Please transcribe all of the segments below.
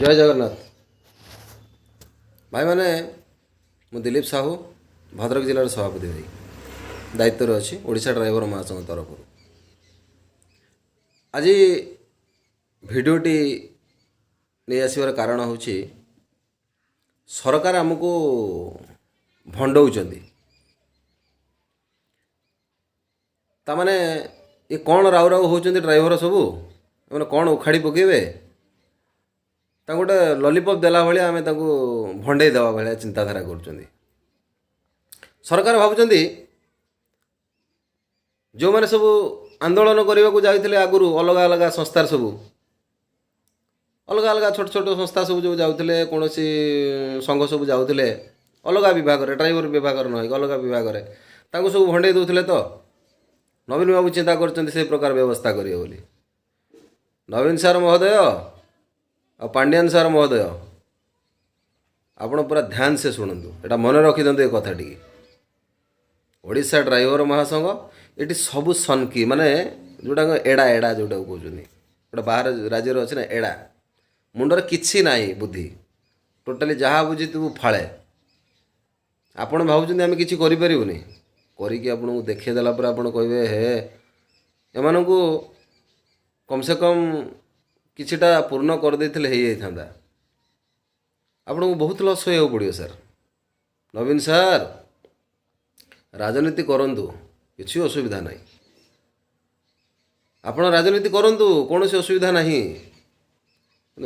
जय जगन्नाथ भाई मैंने मु दिलीप साहू भद्रक जिलार सभापति भाई दायित्व अच्छी ओडिशा ड्राइवर महासंघ तरफ आज भिडटी नहीं आसबार कारण हूँ सरकार आमको भंडौंट ताने ये कौन राउ राउ होती ड्राइवर सबू मैंने कौन उखाड़ी पकेबे गोटे लॉलीपॉप देला भाया आम भंडई देवा भाया चिंताधारा कर सरकार भावुं जो मैंने सब आंदोलन करने को जाते आगु अलग अलग संस्था सब अलग अलग छोट छोट संस्था सब जो जाते कौन संघ सब जाते अलग विभाग ड्राइवर विभाग न अलग विभाग सब भंडई दूसरे तो नवीन बाबू चिंता कर प्रकार व्यवस्था करेंगे बोली नवीन सार महोदय आ पांड्यान सार महोदय आपण पूरा ध्यान से शुणु एटा मन रखी दिंतु एक कथा टी ओडिशा ड्राइवर महासंघ ये सबू सनकी माने जोटा एड़ा एड़ा जोटा कहते गोटे बाहर राज्य अच्छे ना एड़ा मुंडर किसी ना बुद्धि टोटाली जहाँ बुझी तू फाड़े आपण भावुं आम कि करें करके देखीदेला पर आप कहे हे एम कम से कम किछिटा पूर्ण कर देथिले हे जाइथांदा आपन को बहुत लॉस होय पड़ियो सर नवीन सर राजनीति करंतु किछि असुविधा नहीं आपण राजनीति करंतु कौन सी असुविधा नहीं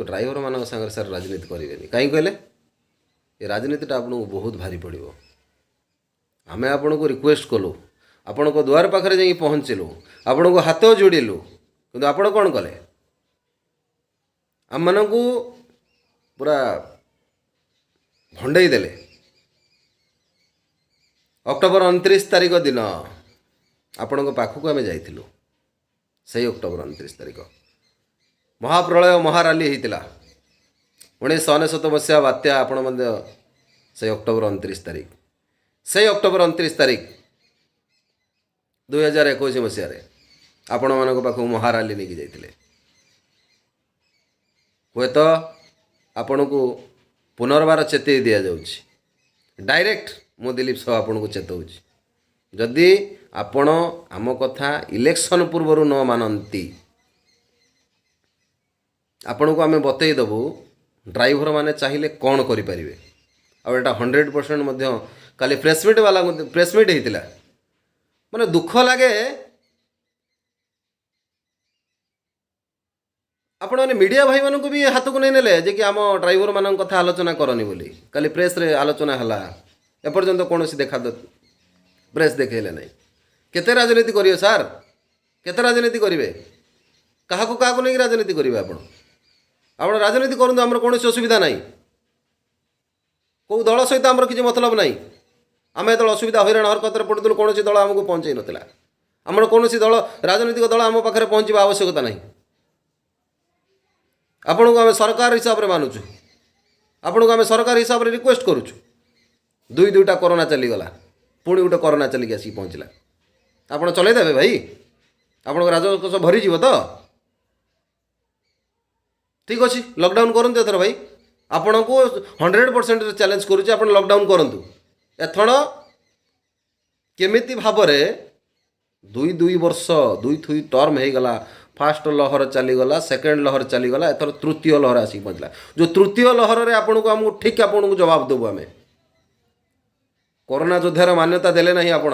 ड्राइवर मान संगे सर राजनीति करेंगे कहीं कहले ये राजनीतिटा आपन को बहुत भारी पड़ो आमे आपन को रिक्वेस्ट कलु आपण को द्वार पाखरे जाई पहुँचलु आपण को हाथ जोड़िलु किंतु आपण कौन कले आम मान को पूरा भंडई देले अक्टोबर 29 तारीख दिन आपण को पाखक आम जाइलु से अक्टोबर 29 तारीख महाप्रलय महाराली होता 1999 मसीहा बात्या आपण से अक्टोबर 29 तारीख से अक्टोबर 29 तारीख 2021 मसीह आपण मान पाख महाराली नहीं जाइए हे तो आपण को पुनर्बार चेत दि जाऊँगी डायरेक्ट मो दिलीप साहू आपन को चेताऊँगी जदि आपण आम कथा इलेक्शन पूर्वर न मानती आपण को आम बतईदेबू ड्राइवर माने चाहिए कौन करें आटा 100% काली प्रेसमिट वाला प्रेसमिट होता माने दुख लगे आपण मैंने मीडिया भाई मानक भी हाथ को नहीं नेले जे कि आम ड्राइवर मान कथा आलोचना करनी बोली काली प्रेस रे आलोचना है एपर्यंत कौन देखा प्रेस देखले ना केते राजनीति करिए सार केते राजनीति करेंगे क्या नहीं राजनीति करेंगे आप राजनीति करूँ आम कौन असुविधा ना कौ दल सहित आमर किसी मतलब ना आम जो असुविधा हईराण हरकत पड़ू कौन दल आमको पहुँचे नाला आमर कौन दल राजनीतिक दल आम पाखे पहुँचा आवश्यकता नहीं आपण को आम सरकार हिसाब से मानुचु आपण को आम सरकार हिसाब से रिक्वेस्ट करुचु दुईटा कोरोना चलीगला पुणी गोटे कोरोना चलिक आसिक पहुँचला आप चलईदेवे भाई आपण राजकोष भरीज तो ठीक अच्छे लॉकडाउन करूँ एथर भाई आपण को 100% चैलेंज करुच्चे आप लॉकडाउन करूँ एथर केमिति भाव दुई वर्ष दुई टर्म हो गला फास्ट लहर चलीगला सेकेंड लहर चलीगला एथर तृतीय लहर आसिक पहुँचला जो तृतीय लहर रे आपन को आमको ठीक आपन को जवाब देबू आम कोरोना योद्धार मान्यता देले नहीं आपण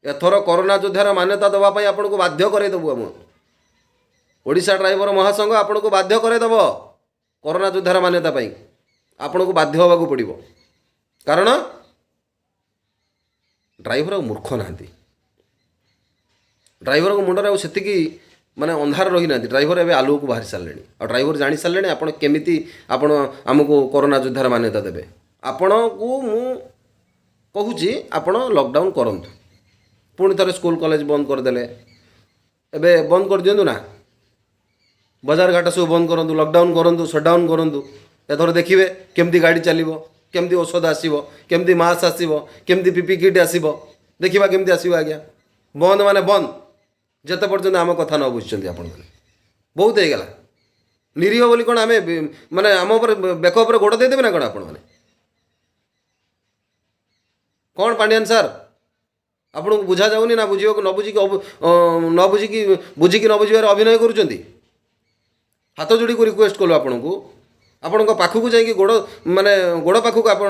एथर कोरोना योद्धार मान्यता देवाई आपन को बाध्य करदेबू आम ओडिशा ड्राइवर महासंघ आपन को बाध्य करदेव कोरोना योद्धार मान्यता पाई आपन को बाध्य होगा पड़ो कारण ड्राइवर मूर्ख नाहांती ड्राइवर को मुंडर से माने अंधार रही ना ड्राइवर एवं आलू को बाहरी सारे और ड्राइवर जानी सारे आपड़ केमी आपण आमको कोरोना योद्धार मान्यता देवे आपण को मु कहूँ आपण लॉकडाउन करूँ पुणी थे स्कूल कॉलेज बंद करदे एबे बंद कर दिंतु ना बाजार घाट सब बंद करूँ लॉकडाउन करूँ सटडाउन करूँ एथर देखिए केमती गाड़ी चलो केमती औषध आसो केमती मास्क आसो केमती पीपी किट आसो देखा केमती आसो आज्ञा बंद माने बंद जिते पर्यटन आम कथा न बुझुं आपण बहुत हो गला निरीह बोली कौन आम माने आम बेक उपर गोड़ देदेवे ना कौन आपण मैंने कौन पांडियान सार आपन को बुझा जाऊनी ना बुझे न बुझिक न बुझिकी न बुझार अभिनय करुँच हाथ जोड़ी को रिक्वेस्ट कलु आपण को आपण पाखक जाइए गोड़ माने गोड़ पाखक आपण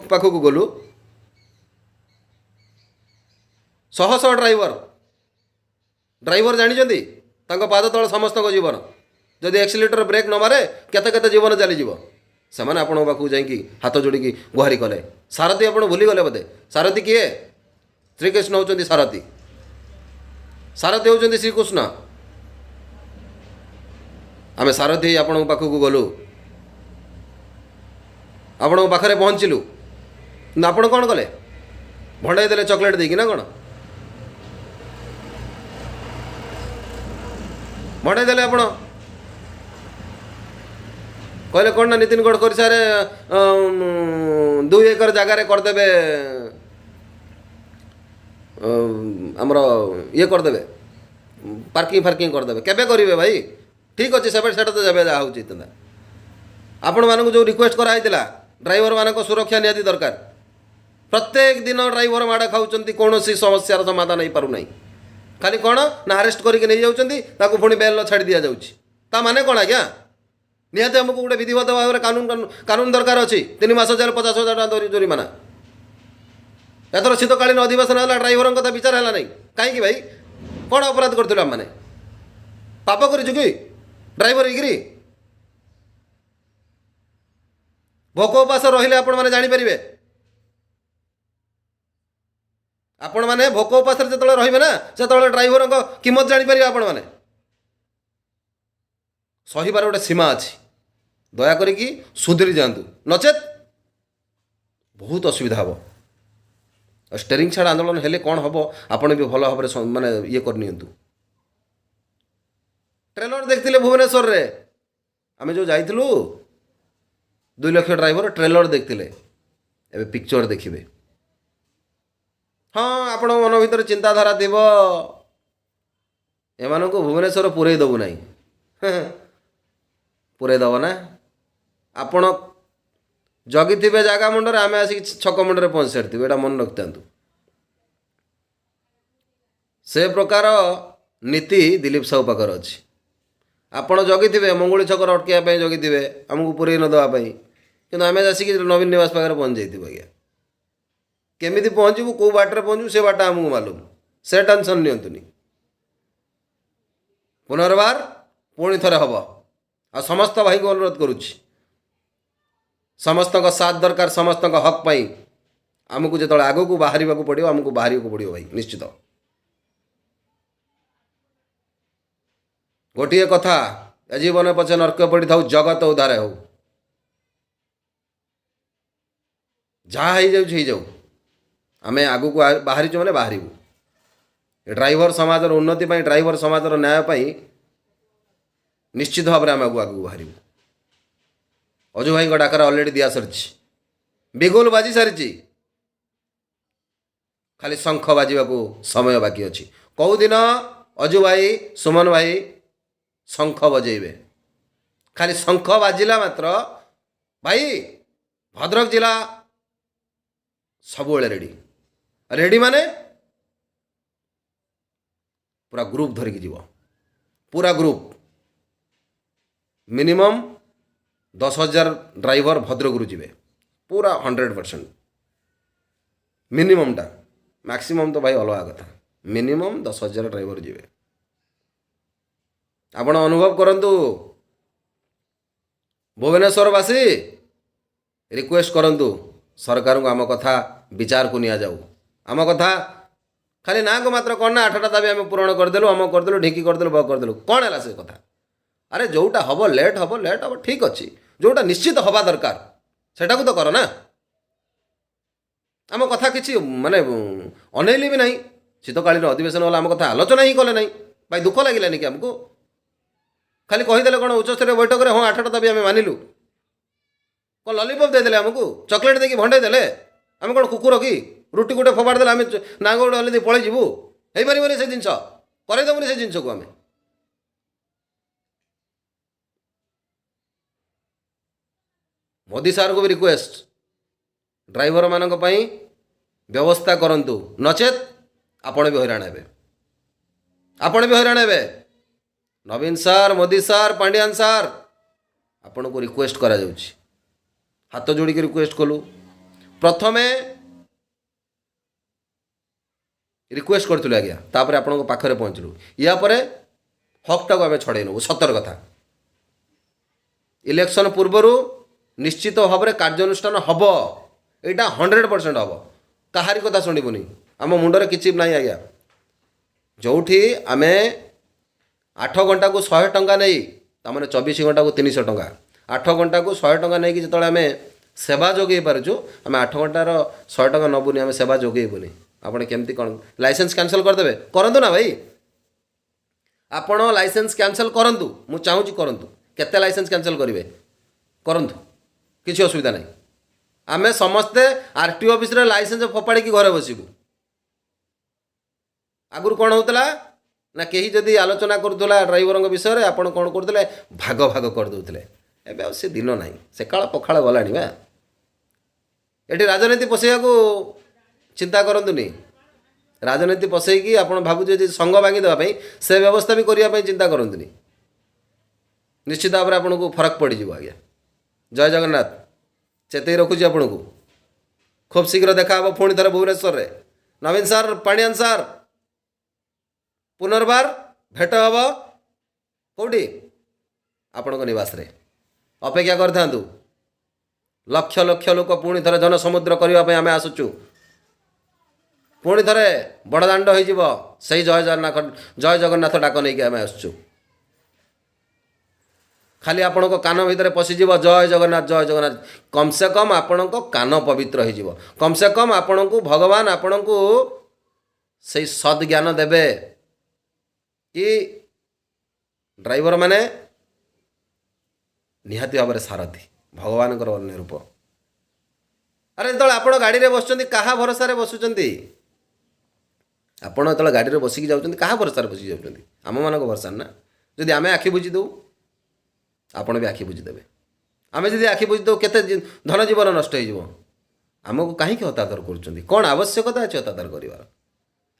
पाखक गलु शह शह ड्राइवर जानी पाद तल समस्त जीवन जदि एक्सीलेटर ब्रेक न मारे केते केते जीवन चलीज से आपण पाखक जाइए हाथ जोड़ी गुहारी कले सारथी आप भूली गले बोधे सारथी किए श्रीकृष्ण होती सारथी सारथी होती श्रीकृष्ण आम सारथी आपण पाखक गलु आपण पाखे पहुँचलु ना आपण कौन कले भंडाई देले चॉकलेट देकी ना कौन भंडाई देले आपण कहले कौन ना नितिन गडकरी सारे 2 एकर जगार करदे आमर ये करदे पार्किंग फार्किंग करदे केबे करेंगे भाई ठीक अच्छे से तो जब जहाँ हो आपण मानक जो रिक्वेस्ट कराइला ड्राइवर मानक सुरक्षा निहाती दरकार प्रत्येक दिन ड्राइवर माड़ खाऊँ कौन समस्यार समाधान हो पारना खाली कौन ना अरेस्ट करके नहीं जाऊँच पुणी बेल छाड़ी दि जाऊँ माने कौन आज्ञा निहाती आमको गोटे विधिवत भाव में कानून कानून दरकार अच्छी 3 मास जेल 50,000 टका जोरिमाना एथर शीतकालीन अधिवेशन है ड्राइवर कथा विचार है ना कहीं भाई कौन अपराध करूँ आम मैंने पाप करूँ कि ड्राइवर होगी भोक उपास रहिले आपण मैंने जानीपारे आपण मैंने भोक उपास जो रे ना से ड्राइवर कीमत जानीपारे आपण मैंने सहीबार गोटे सीमा अच्छी दयाकोरी सुधरी जातु नचेत बहुत असुविधा हम स्टेरिंग छाड़ आंदोलन हेले कौन हम आपण भी भल भाव में माने ये करनी ट्रेलर देखते भुवनेश्वर रे आम जो जाइलु 2 लाख ड्राइवर ट्रेलर देखते एवं पिक्चर देखिए हाँ आपण मन भर चिंताधारा थी एमान को भुवनेश्वर पूरे दबु ना पूरे दब ना आपण जगी थे जगह मुंडे आम आसिक छक मुंडे पहुँच सारी यहाँ मन रखि था से प्रकार नीति दिलीप साहू पाखर अच्छी आपण जगी थे मंगुली छक अटकवाई जगी थे आमको पूरे न देवाई कि आम आसिक नवीन निवास पाखे पहुँच जाइए आज्ञा केमी पहुँचू कौ बाटर पहुँचू से बाट आमको मालूम से टेंशन नियंतुनी पुनर्बार पुणी थे हम आ समस्त भाई को अनुरोध करुच्ची समस्त साथ दरकार समस्त हक पाई आमको जो आग को बाहर पड़ो आमको बाहर को पड़ो भाई निश्चित गोटे कथा जीवन पचे नर्क पड़ी था जगत उद्धार हो जहाँ हो जाऊ आम आग को बाहरी मैंने बाहर ड्राइवर समाज उन्नति ड्राइवर समाज न्याय निश्चित भाव में आम आग बाहर अजु भाई डाकर अलरेडी दिया सारी बिगुल बाजी सारी खाली शंख बाजा समय बाकी अच्छी कौ दिन अजु भाई सुमन भाई शंख बजेबे खाली शंख बाजिला मात्र भाई भद्रक जिला सब रेडी रेडी माने पूरा ग्रुप धरिकी जीव पूरा ग्रुप मिनिमम 10,000 ड्राइवर भद्रकरू जी पूरा 100% मिनिममटा मैक्सिमम तो भाई अलग कथा मिनिमम 10,000 ड्राइवर जी आपण अनुभव करंतु भुवनेश्वरवासी रिक्वेस्ट करंतु सरकार को आम कथा विचार को निया जाऊ आम कथा खाली ना को मात्र कौन ना 8टा दाबी आम पूरण करदेलु आम करदेलु ढिकी करदेलु ब करदेलु कौन है से कथा अरे जोटा हम लेट हम ठीक अच्छी जोटा निश्चित हवा दरकार सेटा को तो कर ना आम कथा किसी माने अनैली भी नहीं शीतकालीन अधिवेशन वाला आम कथा आलोचना ही कले ना भाई दुख लगे कि आमको खाली कहीदे कौन उच्चस्तरीय बैठक में हाँ 8टा दाबी आम मानिलु कौन लॉलीपॉप देदेले आमको चॉकलेट देकी भंडे देले आम कौन कुकुर कि रुटी गोटे फोपाड़ देले आम नांग गोटे हल्दी पलि जीवु हो पारे से जिन करदेबुनि से जिन को आम मोदी सार को भी रिक्वेस्ट ड्राइवर मानक पई व्यवस्था करंतु नचेत आपण भी हैरान हेबे आपण भी हैरान हेबे। नवीन सार मोदी सार पांड्यान सार आपण को रिक्वेस्ट करा जाउछि हाथ जोड़ी के रिक्वेस्ट कलु प्रथमे रिक्वेस्ट करथुलु आज्ञा तापर आपण पाखरे पहुँचलु या परे हकटा को आम छड़े नबू सतर कथा इलेक्शन पूर्वरु निश्चित भाव में कार्यानुष्ठान हम यहाँ 100% हम कहारी कथा शुणुनि आम मुंडर किसी ना आज्ञा जो आम 8 घंटा को 100 टंका नहीं ताने 24 घंटा को 300 टंका 8 घंटा को 100 टंका नहीं जो आम सेवा जोगे पार्चु आम 8 घंटार 100 टंका नबुनि आम सेवा जोगेबुनि आपड़ केमती कौन लाइसेंस कैंसल करदे करंतु ना भाई आपण लाइसेंस कैंसल करंतु मु चाहूँगी करंतु केते लाइसेंस कैंसल करेंगे करंतु किसी असुविधा नहीं आमे समस्ते आरटीओ ऑफिस रे लाइसेंस फोपाड़ी की घरे बसबू आगुरी कौन होता ना कहीं जदि आलोचना करूला ड्राइवर विषय में आपड़ कौन करते भाग भाग करदे एवं से दिन ना से काल पखाड़ गला ये राजनीति पशा को चिंता करंतुनी राजनीति पशेकी आप भावुचे संघ भांगी देवाई से व्यवस्था भी करने चिंता करंतुनी निश्चित भाव में आपन को फरक पड़ जाए आज्ञा। जय जगन्नाथ चेतई रखुची आपन को खूब शीघ्र देखा पुणी थे भुवनेश्वर रे नवीन सार पाणियान सार पुनर्बार भेट हम कौटी आपण निवास रे अपेक्षा कर लक्ष लक्ष लोक पुणी थे जनसमुद्र करने आम आसुचु पुणी थे बड़दाण्ड हो जय जगन्नाथ डाक नहीं आम आसुचु खाली आपण को कान भितर पशिज जय जगन्नाथ कम से कम आपण को कान पवित्र हो कम से कम आपण को भगवान आपण को से सद ज्ञान देवे कि ड्राइवर माने निहाती भाव में सारथी भगवान अन्य रूप अरे जो आप गाड़ी में बसुँच क्या भरोसा बसुँच आपड़ जो गाड़ी में बसिकी जाऊँ क्या भरोसा बसिकी जाऊँ आम मान भरोसा ना जदि आम आखि बुझी दऊ आपण भी आखि बुझीदेवे आम जब आखि बुझीदेव केते धन जीवन नष्ट हो आमको कहीं हतादर कर कौन आवश्यकता अच्छे हतादर करार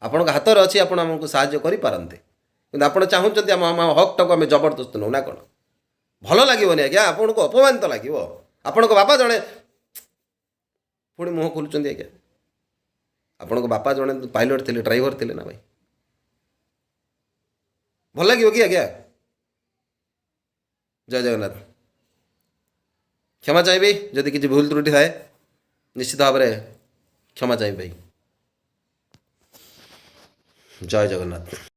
आपण हाथ में अच्छी आप आमको साहाय्य करेंगे कि आप चाहते आम हक टाक आम जबरदस्त नौ ना कौन भल लगे आज्ञा आपन को अपमानित लगे आपण को बापा जड़े पुणी मुह खोलुं आज्ञा आपण को बापा जड़े पायलट थे ड्राइवर थे ना भाई भल लगे कि आज्ञा। जय जगन्नाथ क्षमा चाहिए जदि किसी भूल त्रुटि थाए निश्चित भाव में क्षमा चाहिए भाई। जय जगन्नाथ।